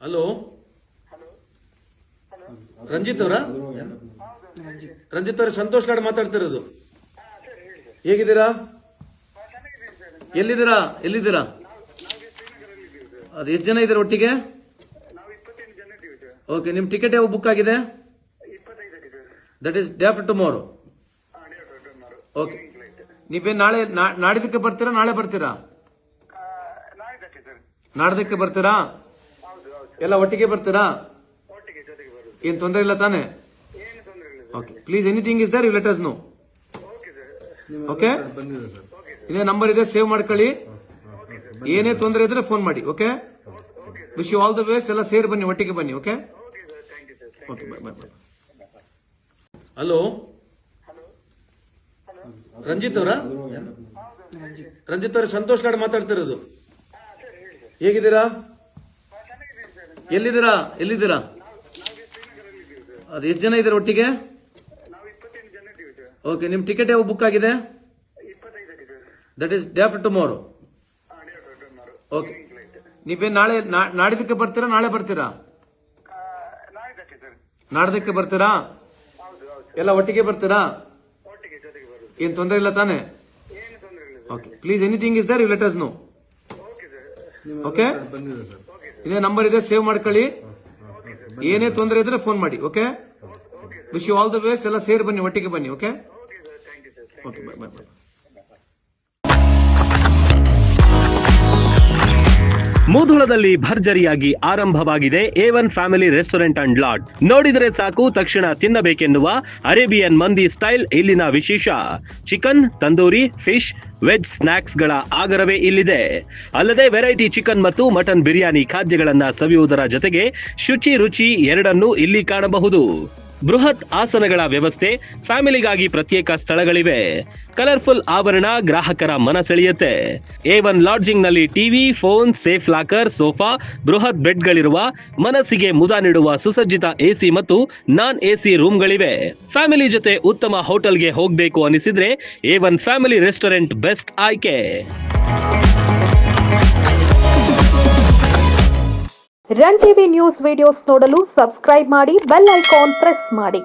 Hello, Ranjith ಅವರ? ರಂಜಿತ್ ಅವರ, ಸಂತೋಷ್ ಲಾಡ್ ಮಾತಾಡ್ತಿರೋದು. ಹೇಗಿದ್ದೀರಾ? ಎಲ್ಲಿದ್ದೀರಾ? ಅದು ಎಷ್ಟು ಜನ ಇದ್ದಾರೆ ಒಟ್ಟಿಗೆ? ಓಕೆ, ನಿಮ್ ಟಿಕೆಟ್ ಯಾವ ಬುಕ್ ಆಗಿದೆ? That is day after tomorrow. Okay, ನೀವೇನು ನಾಡಿದ್ದಕ್ಕೆ ಬರ್ತೀರಾ, ನಾಳೆ ಬರ್ತೀರಾ? ನಾಡ್ದಕ್ಕೆ ಬರ್ತೀರಾ? ಎಲ್ಲ ಒಟ್ಟಿಗೆ ಬರ್ತೀರಾ? ಏನ್ ತೊಂದರೆ ಇಲ್ಲ ತಾನೆ? Okay, please anything is there you let us know. Okay, ಇದೇ ನಂಬರ್ ಇದೆ, ಸೇವ್ ಮಾಡ್ಕೊಳ್ಳಿ. ಏನೇ ತೊಂದರೆ ಇದ್ರೆ ಫೋನ್ ಮಾಡಿ. Okay, wish you all the best. ಎಲ್ಲ ಸೇರಿ ಬನ್ನಿ, ಒಟ್ಟಿಗೆ ಬನ್ನಿ. Okay, okay, bye. Hello, Ranjith ಅವರ? ರಂಜಿತ್ ಅವರ, ಸಂತೋಷ್ ಲಾಡ್ ಮಾತಾಡ್ತಿರೋದು. ಹೇಗಿದ್ದೀರಾ? ಎಲ್ಲಿದ್ದೀರಾ? ಅದು ಎಷ್ಟು ಜನ ಇದ್ದಾರೆ ಒಟ್ಟಿಗೆ? ಓಕೆ, ನಿಮ್ ಟಿಕೆಟ್ ಯಾವ ಬುಕ್ ಆಗಿದೆ? That is day after tomorrow. Okay, ನೀವೇನು ನಾಡಿದ್ದಕ್ಕೆ ಬರ್ತೀರಾ, ನಾಳೆ ಬರ್ತೀರಾ? ನಾಡ್ದಕ್ಕೆ ಬರ್ತೀರಾ? ಎಲ್ಲ ಒಟ್ಟಿಗೆ ಬರ್ತೀರಾ? ಏನ್ ತೊಂದರೆ ಇಲ್ಲ ತಾನೆ? Okay, please anything is there you let us know. Okay, ಇದೇ ನಂಬರ್ ಇದೆ, ಸೇವ್ ಮಾಡ್ಕೊಳ್ಳಿ. ಏನೇ ತೊಂದರೆ ಇದ್ರೆ ಫೋನ್ ಮಾಡಿ. Okay, wish you all the best. ಎಲ್ಲ ಸೇರಿ ಬನ್ನಿ, ಒಟ್ಟಿಗೆ ಬನ್ನಿ. ಓಕೆ, ಓಕೆ, ಬಾಯ್. ಮುಧೋಳದಲ್ಲಿ ಭರ್ಜರಿಯಾಗಿ ಆರಂಭವಾಗಿದೆ A1 family restaurant and lodge. ನೋಡಿದರೆ ಸಾಕು ತಕ್ಷಣ ತಿನ್ನಬೇಕೆನ್ನುವ ಅರೇಬಿಯನ್ ಮಂದಿ ಸ್ಟೈಲ್ ಇಲ್ಲಿನ ವಿಶೇಷ. ಚಿಕನ್, ತಂದೂರಿ, ಫಿಶ್, ವೆಜ್ ಸ್ನಾಕ್ಸ್ಗಳ ಆಗರವೇ ಇಲ್ಲಿದೆ. ಅಲ್ಲದೆ ವೆರೈಟಿ ಚಿಕನ್ ಮತ್ತು ಮಟನ್ ಬಿರಿಯಾನಿ ಖಾದ್ಯಗಳನ್ನ ಸವಿಯುವುದರ ಜೊತೆಗೆ ಶುಚಿ ರುಚಿ ಎರಡನ್ನೂ ಇಲ್ಲಿ ಕಾಣಬಹುದು. ಬೃಹತ್ ಆಸನಗಳ ವ್ಯವಸ್ಥೆ, ಫ್ಯಾಮಿಲಿಗಾಗಿ ಪ್ರತ್ಯೇಕ ಸ್ಥಳಗಳಿವೆ. ಕಲರ್ಫುಲ್ ಆವರಣ ಗ್ರಾಹಕರ ಮನ ಸೆಳೆಯುತ್ತೆ. A1 ಲಾಡ್ಜಿಂಗ್ ನಲ್ಲಿ TV, phone, safe locker, sofa, ಬೃಹತ್ ಬೆಡ್ಗಳಿರುವ, ಮನಸ್ಸಿಗೆ ಮುದ ನೀಡುವ ಸುಸಜ್ಜಿತ AC ಮತ್ತು ನಾನ್ AC ರೂಮ್ಗಳಿವೆ. ಫ್ಯಾಮಿಲಿ ಜೊತೆ ಉತ್ತಮ ಹೋಟೆಲ್ಗೆ ಹೋಗಬೇಕು ಅನಿಸಿದ್ರೆ A1 ಫ್ಯಾಮಿಲಿ ರೆಸ್ಟೋರೆಂಟ್ ಬೆಸ್ಟ್ ಆಯ್ಕೆ. ರನ್ ಟಿವಿ ನ್ಯೂಸ್ ವಿಡಿಯೋಸ್ ನೋಡಲು ಸಬ್ಸ್ಕ್ರೈಬ್ ಮಾಡಿ, ಬೆಲ್ ಐಕಾನ್ ಪ್ರೆಸ್ ಮಾಡಿ.